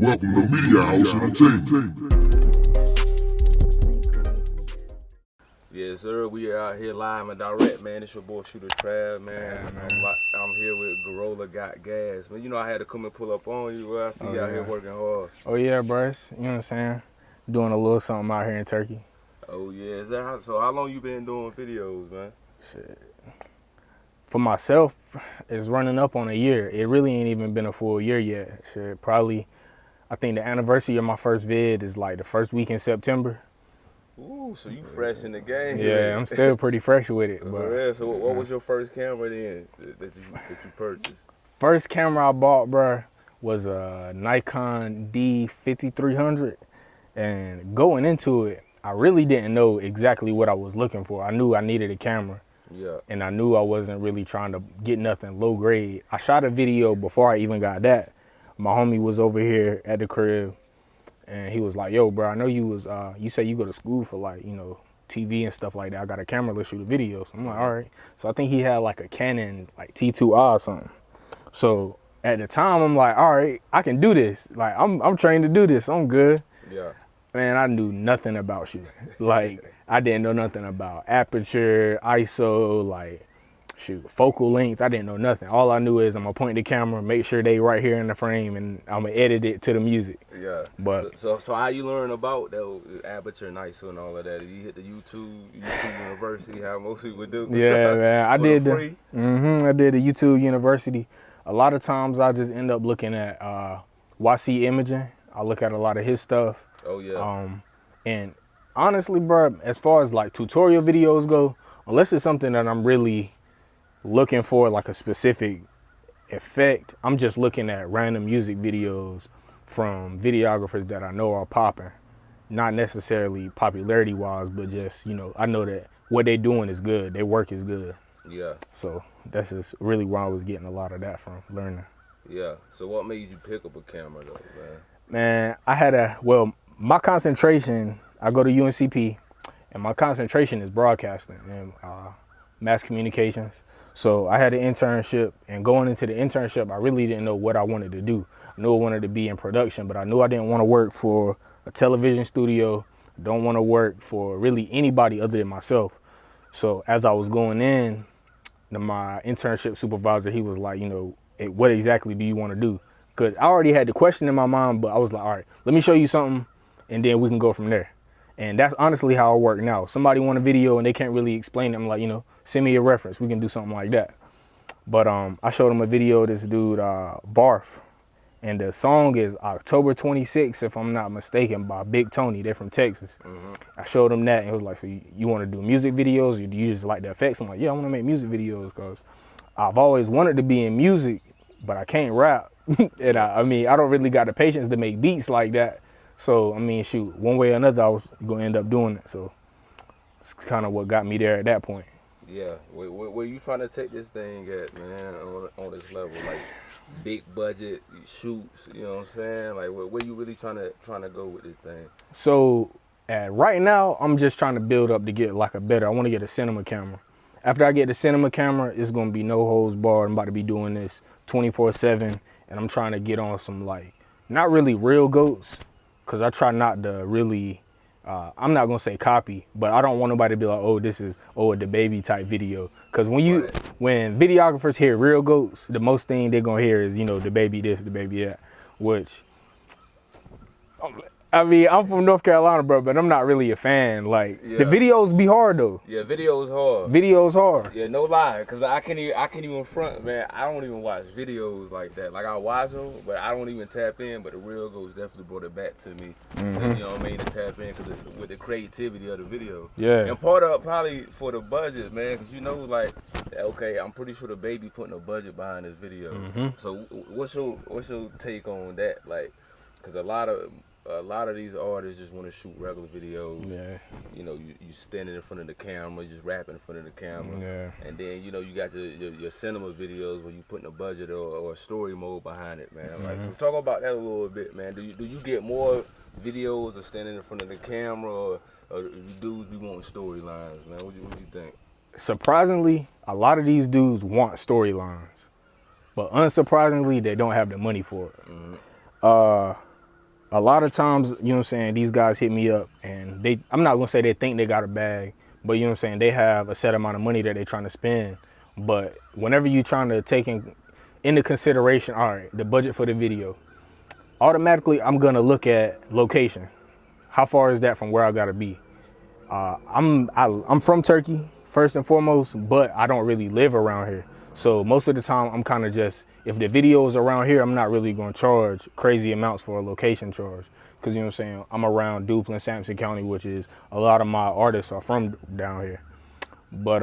Welcome to Media House Entertainment. Yes, sir. We are out here live and direct, man. It's your boy Shooter Trav, man. I'm here with Gurrolagotgas, man. You know I had to come and pull up on you. I see you out here working hard. Oh yeah, bros. You know what I'm saying? Doing a little something out here in Turkey. Oh yeah. So how long you been doing videos, man? Shit. For myself, it's running up on a year. It really ain't even been a full year yet. Shit, probably. I think the anniversary of my first vid is like the first week in September. Ooh, so you fresh in the game. Yeah, I'm still pretty fresh with it. But yeah. So what was your first camera then that you purchased? First camera I bought, bro, was a Nikon D5300. And going into it, I really didn't know exactly what I was looking for. I knew I needed a camera. Yeah. And I knew I wasn't really trying to get nothing low grade. I shot a video before I even got that. My homie was over here at the crib and he was like, yo, bro, I know you say you go to school for like, you know, TV and stuff like that. I got a camera, let's shoot a video. So I'm like, all right. So I think he had like a Canon like T2i or something. So at the time I'm like, all right, I can do this. Like I'm trained to do this. I'm good. Yeah. Man, I knew nothing about shooting. Like I didn't know nothing about aperture, ISO, like shoot, focal length. I didn't know nothing. All I knew is I'm gonna point the camera, make sure they right here in the frame, and I'm gonna edit it to the music. Yeah. But so how you learn about that aperture and ISO and all of that? You hit the YouTube University, how most people do. Yeah, man. I did free. I did the YouTube University. A lot of times I just end up looking at YC Imaging. I look at a lot of his stuff. Oh yeah. And honestly, bro, as far as like tutorial videos go, unless it's something that I'm really looking for, like a specific effect, I'm just looking at random music videos from videographers that I know are popping. Not necessarily popularity wise, but just, you know, I know that what they're doing is good. Their work is good. Yeah. So that's just really where I was getting a lot of that from, learning. Yeah. So what made you pick up a camera though, man? Man, I had my concentration, I go to UNCP, and my concentration is broadcasting and mass communications. So I had an internship, and going into the internship, I really didn't know what I wanted to do. I knew I wanted to be in production, but I knew I didn't want to work for a television studio. Don't want to work for really anybody other than myself. So as I was going in, my internship supervisor, he was like, you know, what exactly do you want to do? Because I already had the question in my mind, but I was like, all right, let me show you something, and then we can go from there. And that's honestly how I work now. Somebody want a video and they can't really explain it. I'm like, you know, send me a reference. We can do something like that. But I showed him a video of this dude, Barf. And the song is October 26th, if I'm not mistaken, by Big Tony. They're from Texas. I showed him that and he was like, so you want to do music videos or do you just like the effects? I'm like, yeah, I want to make music videos because I've always wanted to be in music, but I can't rap. And I mean, I don't really got the patience to make beats like that. So, I mean, shoot, one way or another, I was going to end up doing it. So, it's kind of what got me there at that point. Yeah. Where you trying to take this thing at, man, on this level? Like, big budget shoots, you know what I'm saying? Like, where you really trying to go with this thing? So, right now, I'm just trying to build up to get, like, I want to get a cinema camera. After I get the cinema camera, it's going to be no holds barred. I'm about to be doing this 24/7, and I'm trying to get on some, like, not really real goats, because I try not to really, I'm not going to say copy, but I don't want nobody to be like, oh, this is, the baby type video. Because when videographers hear real goats, the most thing they're going to hear is, you know, the baby this, the baby that, which, I mean, I'm from North Carolina, bro, but I'm not really a fan. Like, the videos be hard, though. Yeah, videos hard. Videos hard. Yeah, no lie, because I can't even front, man. I don't even watch videos like that. Like, I watch them, but I don't even tap in. But the real goals definitely brought it back to me. You know what I mean? To tap in with the creativity of the video. Yeah. And part of probably for the budget, man, because you know, like, okay, I'm pretty sure the baby putting a budget behind this video. So what's your take on that? Like, because a lot of these artists just want to shoot regular videos. Yeah. You know, you standing in front of the camera, just rapping in front of the camera. Yeah. And then, you know, you got your cinema videos where you putting a budget or a story mode behind it, man. Like, so talk about that a little bit, man. Do you get more videos of standing in front of the camera or dudes be wanting storylines, man? What you think? Surprisingly, a lot of these dudes want storylines, but unsurprisingly, they don't have the money for it. a lot of times, you know what I'm saying, these guys hit me up and I'm not gonna say they think they got a bag, but you know what I'm saying, they have a set amount of money that they're trying to spend. But whenever you're trying to take into consideration, all right, the budget for the video, automatically I'm gonna look at location. How far is that from where I gotta be? I'm from Turkey, first and foremost, but I don't really live around here. So most of the time I'm kind of just, if the video is around here, I'm not really gonna charge crazy amounts for a location charge. Cause you know what I'm saying, I'm around Duplin, Sampson County, which is a lot of my artists are from down here. But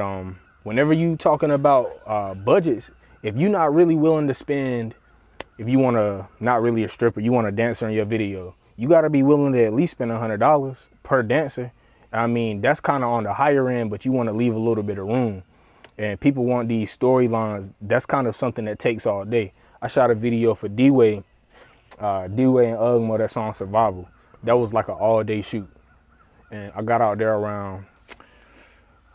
whenever you talking about budgets, if you're not really willing to spend, if you wanna, not really a stripper, you want a dancer in your video, you gotta be willing to at least spend $100 per dancer. I mean, that's kind of on the higher end, but you want to leave a little bit of room. And people want these storylines. That's kind of something that takes all day. I shot a video for D-Way and Ugmo, that song Survival. That was like an all-day shoot. And I got out there around,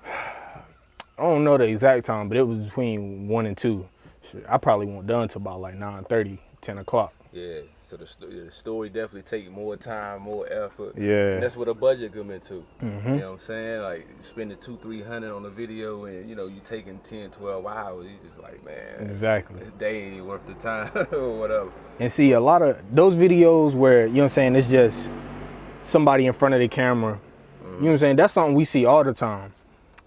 I don't know the exact time, but it was between 1 and 2. I probably won't done until about like 9:30, 10 o'clock. Yeah, so the story definitely take more time, more effort. Yeah. And that's what a budget come into. Mm-hmm. You know what I'm saying? Like spending $200-300 on a video, and you know you taking 10-12 hours. You just like, man, Exactly. this day ain't worth the time or whatever. And see, a lot of those videos where, you know what I'm saying, it's just somebody in front of the camera. You know what I'm saying? That's something we see all the time.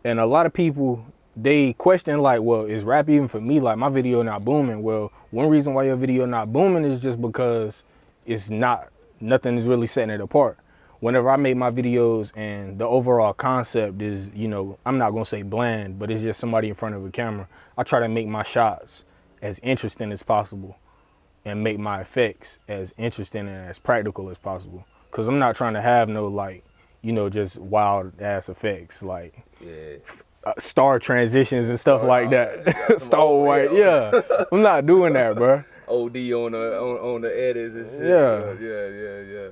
And a lot of people, they question like, well, is rap even for me? Like my video not booming. Well, one reason why your video not booming is just because it's not, nothing is really setting it apart. Whenever I make my videos and the overall concept is, you know, I'm not gonna say bland, but it's just somebody in front of a camera, I try to make my shots as interesting as possible and make my effects as interesting and as practical as possible. Cause I'm not trying to have no like, you know, just wild ass effects like star transitions and stuff like that. Star White, yeah. I'm not doing that, bro. OD on the edits and shit. Yeah. Yeah.